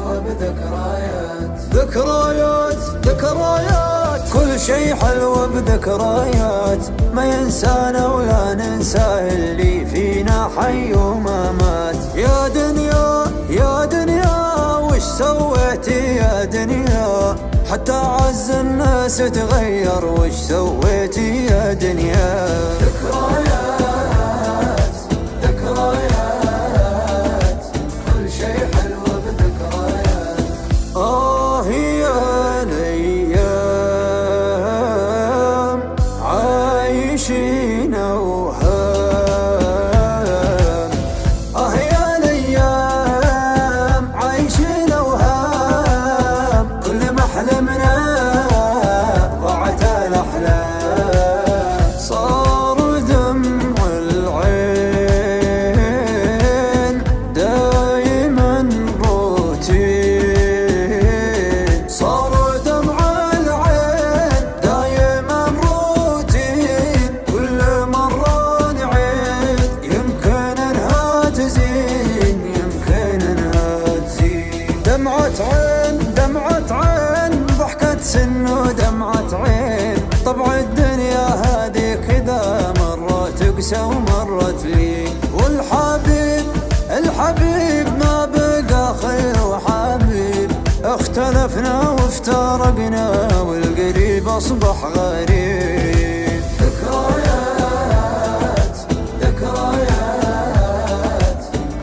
حلوة بذكريات. ذكريات ذكريات كل شي حلو بذكريات، ما ينسانا ولا ننساه اللي فينا حي وما مات. يا دنيا يا دنيا وش سويتي يا دنيا، حتى عز الناس تغير وش سويتي يا دنيا. ذكريات ذكريات كل شي حلو بذكريات. يا الأيام عايشين أوهام، يا الأيام عايشين أوهام، كل ما حلمنا ضاعت الأحلام. صار دمع العين دايما روتين، صار دمع العين دايما روتين، كل مرة نعيد يمكن انها تزين، يمكن انها تزين. دمعة عين دمعة عين ضحكة سن ودمعة عين، طبع الدنيا هذه كذا مرة تقسى ومرة تلين. والحبيب الحبيب ما بقى خل وحبيب، اختلفنا وافترقنا والقريب اصبح غريب. ذكريات ذكريات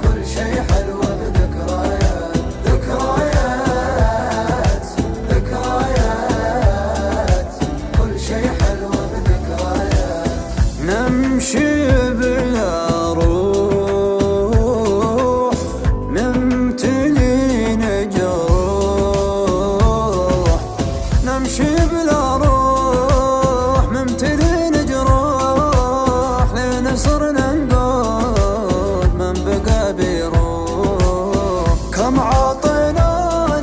كل شي حلوة بذكريات. ذكريات ذكريات كل شي حلوة بذكريات. نمشي بلا روح ممتلين جروح، نمشي بلا روح ممتلين جروح، لين صرنا نقول من بقى بيروح. كم عطينا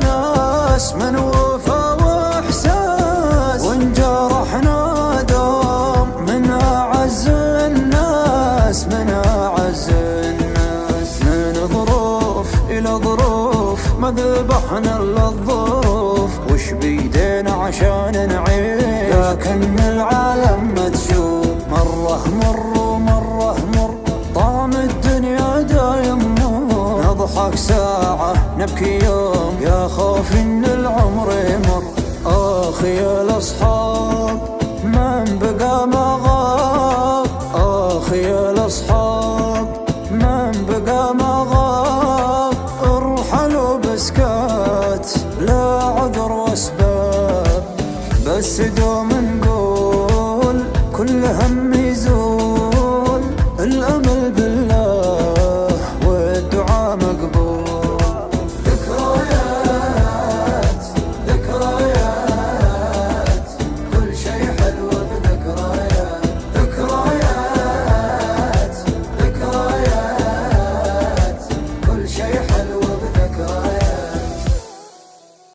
ناس من وفا واحساس، وانجرحنا دوم من اعز الناس، من اعز الناس. من ظروف الى ظروف ما ذبحنا الا الظروف، وش بيدينا عشان نعيش، لكن العالم متشوف. مره مر ومره مر طعم الدنيا دايم مر، نضحك ساعة نبكي يوم، يا خوف ان العمر يمر. يا الاصحاب من بقى ما غاب، يا الاصحاب من بقى ما غاب، ارحلوا بسكات لا عذر واسباب، بس دوم